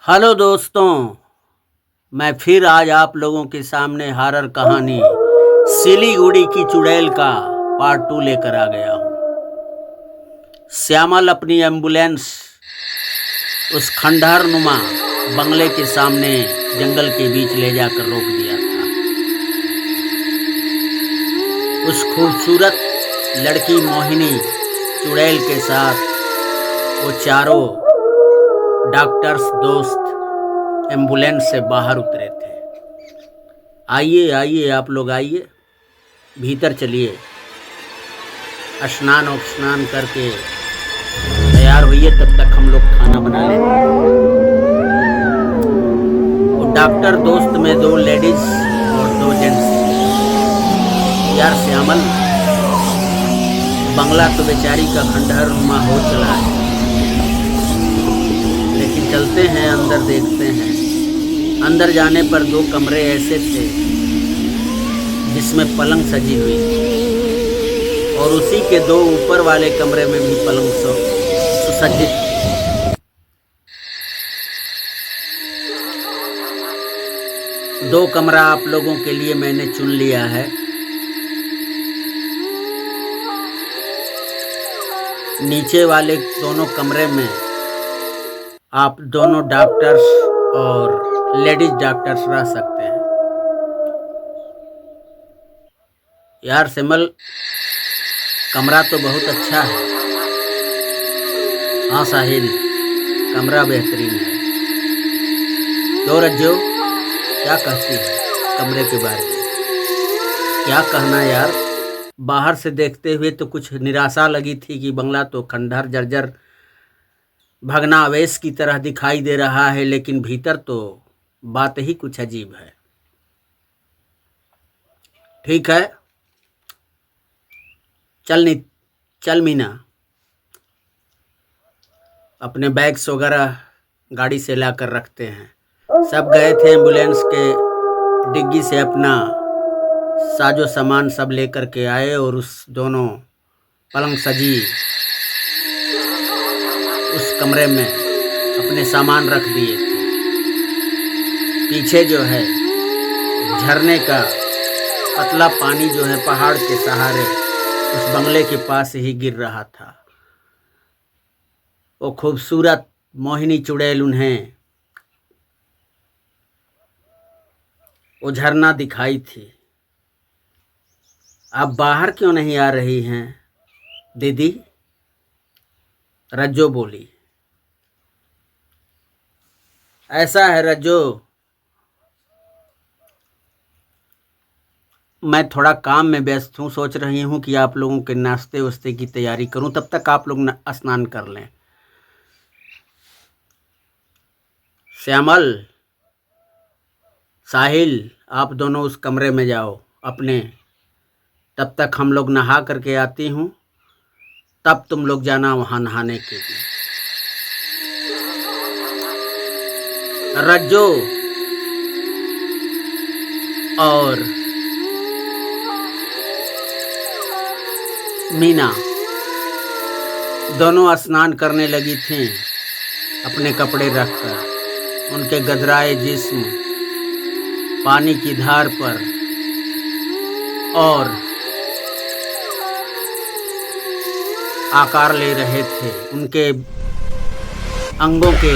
Hello दोस्तों, मैं फिर आज आप लोगों के सामने हॉरर कहानी सिलीगुड़ी की चुड़ैल का पार्ट 2 लेकर आ गया हूँ। श्यामल अपनी एम्बुलेंस उस खंडहर नुमा बंगले के सामने जंगल के बीच ले जाकर रोक दिया था। उस खूबसूरत लड़की मोहिनी चुड़ैल के साथ वो चारों डॉक्टर्स दोस्त एम्बुलेंस से बाहर उतरे थे। आइए आइए आप लोग आइए, भीतर चलिए, स्नान करके तैयार होइए, तब तक हम लोग खाना बना लेते हैं। वो डॉक्टर दोस्त में 2 लेडीज और 2 जेंट्स। यार श्यामल, बंगला तो बेचारी का खंडहर नुमा हो चला है, लेकिन चलते हैं अंदर, देखते हैं। अंदर जाने पर 2 कमरे ऐसे थे जिसमें पलंग सजी हुई थी और उसी के 2 ऊपर वाले कमरे में भी पलंग सुसज्जित थी। 2 कमरा आप लोगों के लिए मैंने चुन लिया है। नीचे वाले दोनों कमरे में आप दोनों डॉक्टर्स और लेडीज डॉक्टर्स रह सकते हैं। यार सिमल, कमरा तो बहुत अच्छा है। हाँ साहिल, कमरा बेहतरीन है। तो रज्जो, क्या कहती है कमरे के बारे में? क्या कहना यार, बाहर से देखते हुए तो कुछ निराशा लगी थी कि बंगला तो खंडहर जर्जर भग्नावशेष की तरह दिखाई दे रहा है, लेकिन भीतर तो बात ही कुछ अजीब है। ठीक है, चल मीना, अपने बैग्स वगैरह गाड़ी से लाकर रखते हैं। सब गए थे एम्बुलेंस के डिग्गी से, अपना साजो सामान सब लेकर के आए और उस दोनों पलंग सजी उस कमरे में अपने सामान रख दिए थे। पीछे जो है झरने का पतला पानी जो है पहाड़ के सहारे उस बंगले के पास ही गिर रहा था। वो खूबसूरत मोहिनी चुड़ैल उन्हें वो झरना दिखाई थी। आप बाहर क्यों नहीं आ रही हैं दीदी? रज्जो बोली। ऐसा है रज्जो, मैं थोड़ा काम में व्यस्त हूँ, सोच रही हूँ कि आप लोगों के नाश्ते वास्ते की तैयारी करूँ, तब तक आप लोग स्नान कर लें। श्यामल, साहिल, आप दोनों उस कमरे में जाओ अपने, तब तक हम लोग नहा करके आती हूँ, तब तुम लोग जाना वहाँ नहाने के लिए। रज्जो और मीना दोनों स्नान करने लगी थीं अपने कपड़े रखकर। उनके गदराए जिस्म पानी की धार पर और आकार ले रहे थे। उनके अंगों के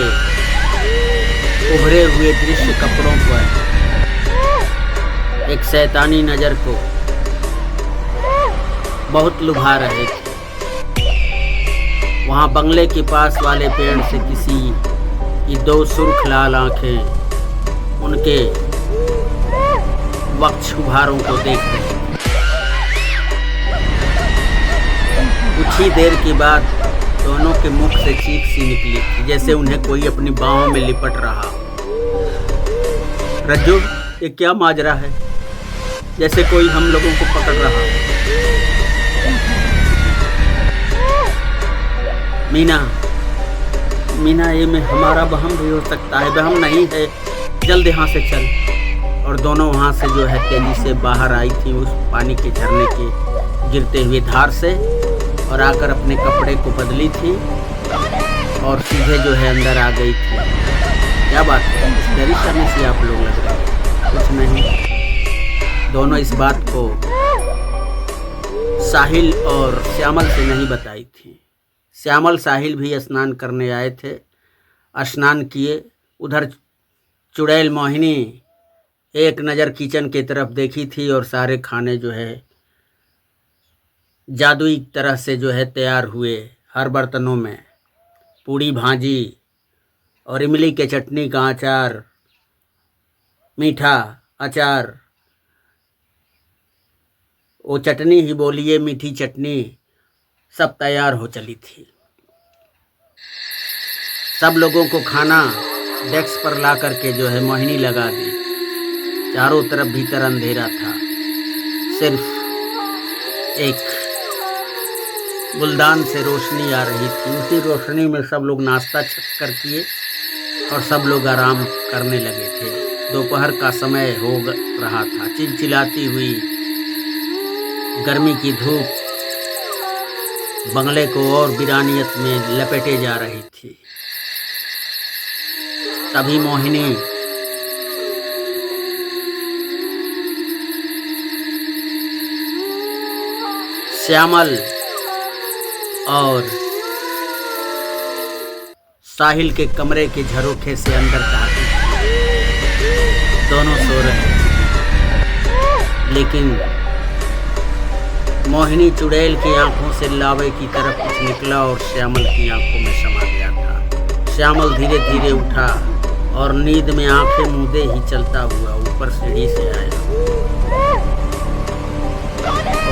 उभरे हुए दृश्य कपड़ों पर एक शैतानी नजर को बहुत लुभा रहे थे। वहाँ बंगले के पास वाले पेड़ से किसी की 2 सुर्ख लाल आंखें उनके वक्ष उभारों को देख रही थी। कुछ ही देर के बाद दोनों के मुख से चीख सी निकली थी, जैसे उन्हें कोई अपनी बाहों में लिपट रहा हो। रज्जू, ये क्या माजरा है? जैसे कोई हम लोगों को पकड़ रहा हो। मीना, ये में हमारा वहम भी हो सकता है। वहम नहीं है, जल्द यहाँ से चल। और दोनों वहाँ से जो है तेजी से बाहर आई थी उस पानी के झरने के गिरते हुए धार से, और आकर अपने कपड़े को बदली थी और सीधे जो है अंदर आ गई थी। क्या बात है, कुछ डरी करने से आप लोग लग रहे हैं? कुछ नहीं। दोनों इस बात को साहिल और श्यामल से नहीं बताई थी। श्यामल साहिल भी स्नान करने आए थे, स्नान किए। उधर चुड़ैल मोहिनी एक नज़र किचन की तरफ देखी थी और सारे खाने जो है जादुई तरह से जो है तैयार हुए। हर बर्तनों में पूड़ी भाजी और इमली के चटनी का अचार, मीठा अचार, वो चटनी ही बोलिए, मीठी चटनी, सब तैयार हो चली थी। सब लोगों को खाना डेस्क पर ला करके जो है मोहिनी लगा दी। चारों तरफ भीतर अंधेरा था, सिर्फ एक गुलदान से रोशनी आ रही थी। उसी रोशनी में सब लोग नाश्ता कर किए और सब लोग आराम करने लगे थे। दोपहर का समय हो रहा था। चिलचिलाती हुई गर्मी की धूप बंगले को और वीरानियत में लपेटे जा रही थी। तभी मोहिनी श्यामल और साहिल के कमरे के झरोखे से अंदर ताकती थी। दोनों सो रहे थे, लेकिन मोहिनी चुड़ैल की आंखों से लावे की तरफ कुछ निकला और श्यामल की आंखों में समा गया था। श्यामल धीरे धीरे उठा और नींद में आंखें मूंदे ही चलता हुआ ऊपर सीढ़ी से आया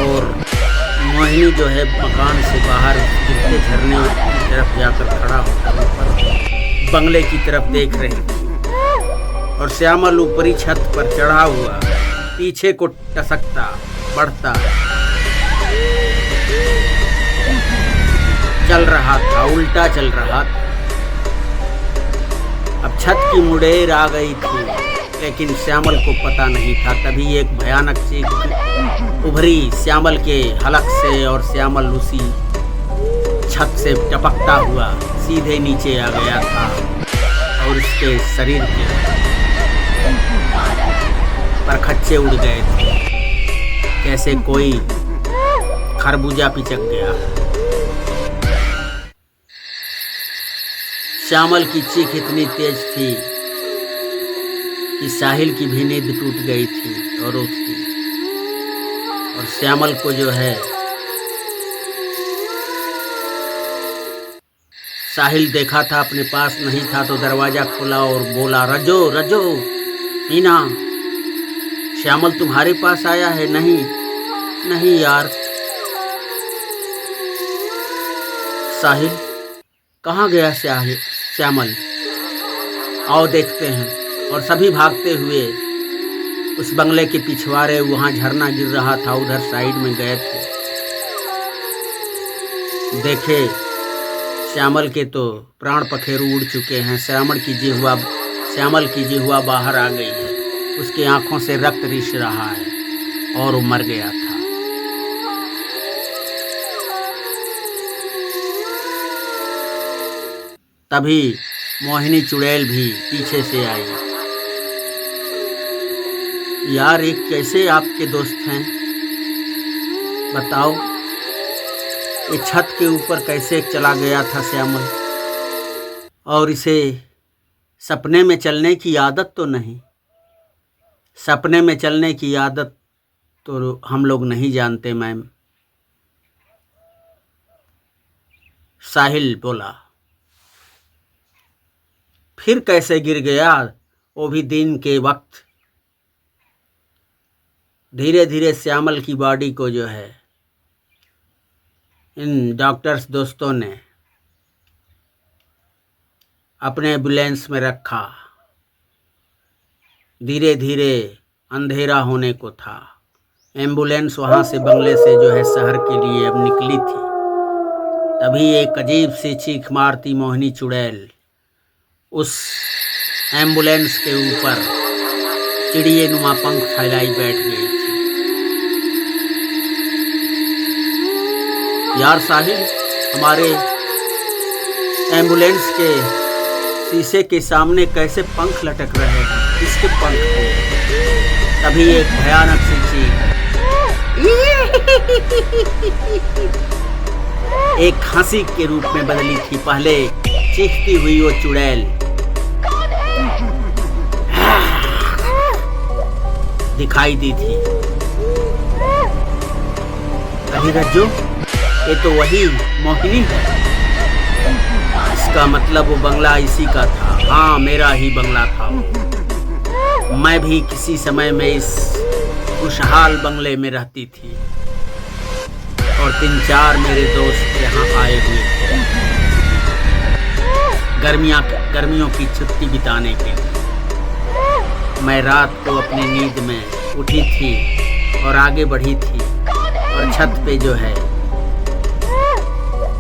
और मोहिनी जो है मकान से बाहर गिरते झरने की तरफ जाकर खड़ा होकर ऊपर बंगले की तरफ देख रही थी और श्यामल ऊपरी छत पर चढ़ा हुआ पीछे को टसकता बढ़ता चल रहा था, उल्टा चल रहा था। अब छत की मुड़ेर आ गई थी, लेकिन श्यामल को पता नहीं था। तभी एक भयानक चीख उभरी श्यामल के हलक से और श्यामल उसी छत से टपकता हुआ सीधे नीचे आ गया था और उसके शरीर के परखच्चे उड़ गए थे, कैसे कोई खरबूजा पिचक गया। श्यामल की चीख इतनी तेज थी कि साहिल की भी नींद टूट गई थी और उसकी और श्यामल को जो है साहिल देखा था अपने पास नहीं था तो दरवाजा खोला और बोला, रजो रजो मीना, श्यामल तुम्हारे पास आया है? नहीं नहीं यार। साहिल कहाँ गया श्यामल? आओ देखते हैं। और सभी भागते हुए उस बंगले के पिछवाड़े, वहाँ झरना गिर रहा था, उधर साइड में गए थे। देखे श्यामल के तो प्राण पखेरु उड़ चुके हैं। श्यामल की जिह्वा बाहर आ गई है, उसकी आंखों से रक्त रिस रहा है और वो मर गया था। तभी मोहिनी चुड़ैल भी पीछे से आई। यार ये कैसे आपके दोस्त हैं बताओ? ये छत के ऊपर कैसे चला गया था श्यामल? और इसे सपने में चलने की आदत तो नहीं? सपने में चलने की आदत तो हम लोग नहीं जानते मैम, साहिल बोला। फिर कैसे गिर गया, वो भी दिन के वक्त? धीरे धीरे श्यामल की बॉडी को जो है इन डॉक्टर्स दोस्तों ने अपने एम्बुलेंस में रखा। धीरे धीरे अंधेरा होने को था। एम्बुलेंस वहाँ से बंगले से जो है शहर के लिए अब निकली थी। तभी एक अजीब सी चीख मारती मोहिनी चुड़ैल उस एम्बुलेंस के ऊपर चिड़िए नुमा पंख फैलाई बैठ गई थी। यार साहिल, हमारे एम्बुलेंस के शीशे के सामने कैसे पंख लटक रहे हैं, किसके पंख थे। तभी एक भयानक सी चीख एक हंसी के रूप में बदली थी। पहले चीखती हुई वो चुड़ैल दिखाई दी थी। अभी रज्जू, ये तो वही मोहिनी है। इसका मतलब वो बंगला इसी का था। हाँ, मेरा ही बंगला था। मैं भी किसी समय में इस खुशहाल बंगले में रहती थी और 3-4 मेरे दोस्त यहाँ आए हुए थे गर्मियों की छुट्टी बिताने के लिए। मैं रात को अपनी नींद में उठी थी और आगे बढ़ी थी और छत पे जो है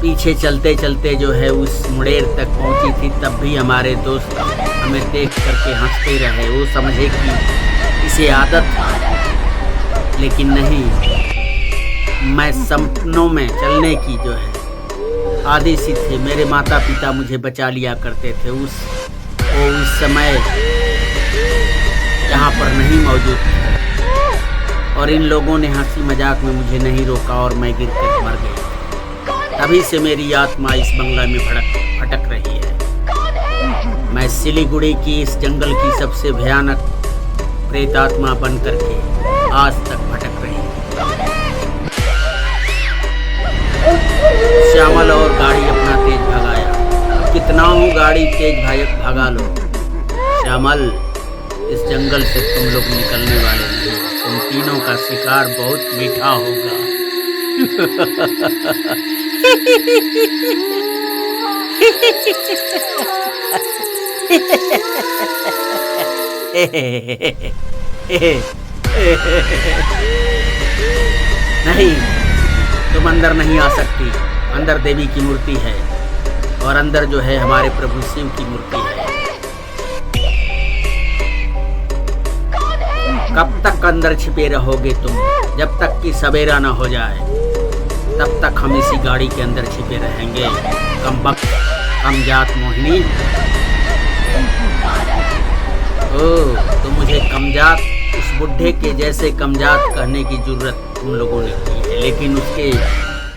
पीछे चलते चलते जो है उस मुड़ेर तक पहुंची थी। तब भी हमारे दोस्त हमें देख करके हंसते रहे। वो समझे कि इसे आदत था, लेकिन नहीं, मैं सपनों में चलने की जो है आदी सी थे। मेरे माता पिता मुझे बचा लिया करते थे। वो उस समय यहाँ पर नहीं मौजूद थे और इन लोगों ने हंसी मजाक में मुझे नहीं रोका और मैं गिरकर मर गई। तभी से मेरी आत्मा इस बंगला में भटक रही है। मैं सिलीगुड़ी की इस जंगल की सबसे भयानक प्रेतात्मा बन करके आज तक भटक रही है। श्यामल और गाड़ी अपना तेज भगाया। कितना हूँ गाड़ी तेज भगा लो। श्यामल, इस जंगल से तुम लोग निकलने वाले नहीं। तुम तीनों का शिकार बहुत मीठा होगा। नहीं, तुम अंदर नहीं आ सकती। अंदर देवी की मूर्ति है और अंदर जो है हमारे प्रभु शिव की मूर्ति है। कब तक अंदर छिपे रहोगे तुम? जब तक कि सवेरा न हो जाए तब तक हम इसी गाड़ी के अंदर छिपे रहेंगे। कमबख्त, कमजात मोहिनी। ओह, तो मुझे कमजात, उस बुढ़े के जैसे कमजात कहने की जरूरत तुम लोगों ने की है। लेकिन उसके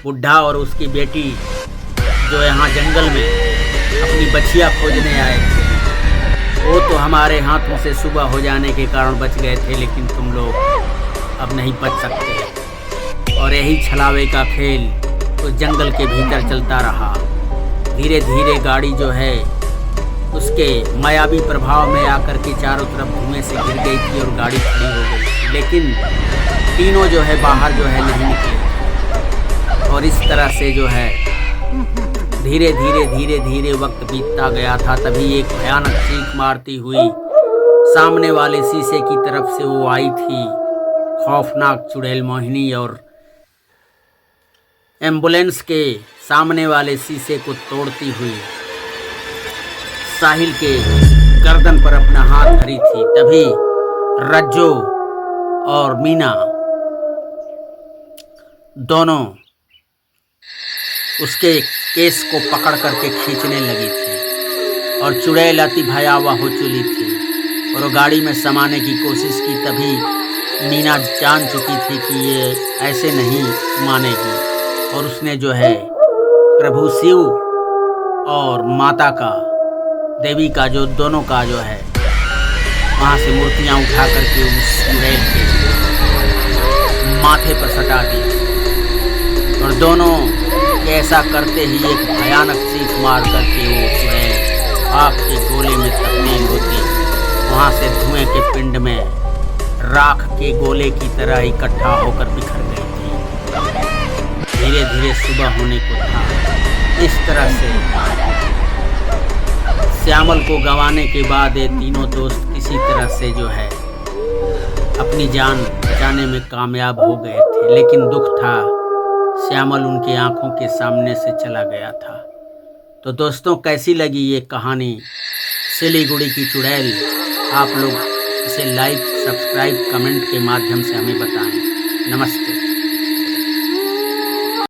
बुढ़ा और उसकी बेटी जो यहाँ जंगल में अपनी बच्चियाँ खोजने आए थे, वो तो हमारे हाथों से सुबह हो जाने के कारण बच गए थे। लेकिन तुम लोग अब नहीं बच सकते और यही छलावे का खेल उस जंगल के भीतर चलता रहा। धीरे धीरे गाड़ी जो है उसके मायावी प्रभाव में आकर के चारों तरफ धुएं से घिर गई थी और गाड़ी खड़ी हो गई थी। लेकिन तीनों जो है बाहर जो है नहीं निकले और इस तरह से जो है धीरे धीरे वक्त बीतता गया था। तभी एक भयानक चीख मारती हुई सामने वाले शीशे की तरफ से वो आई थी, खौफनाक चुड़ैल मोहिनी, और एम्बुलेंस के सामने वाले शीशे को तोड़ती हुई साहिल के गर्दन पर अपना हाथ धरी थी। तभी रज्जो और मीना दोनों उसके केस को पकड़ करके खींचने लगी थी और चुड़ैल अति भयावह हो चुकी थी और वो गाड़ी में समाने की कोशिश की। तभी मीना जान चुकी थी कि ये ऐसे नहीं मानेगी और उसने जो है प्रभु शिव और माता का, देवी का, जो दोनों का जो है वहाँ से मूर्तियाँ उठा करके उस चुड़ैल के माथे पर सटा दी और दोनों ऐसा करते ही एक भयानक चीख मार करके वो चुड़ैल आग के गोले में तब्दील होती वहाँ से धुएं के पिंड में राख के गोले की तरह इकट्ठा होकर बिखर गई थी। धीरे धीरे सुबह होने को था। इस तरह से श्यामल को गंवाने के बाद ये तीनों दोस्त किसी तरह से जो है अपनी जान बचाने में कामयाब हो गए थे। लेकिन दुख था, श्यामल उनके आंखों के सामने से चला गया था। तो दोस्तों, कैसी लगी ये कहानी सिलीगुड़ी की चुड़ैल? आप लोग इसे लाइक, सब्सक्राइब, कमेंट के माध्यम से हमें बताएं। नमस्ते।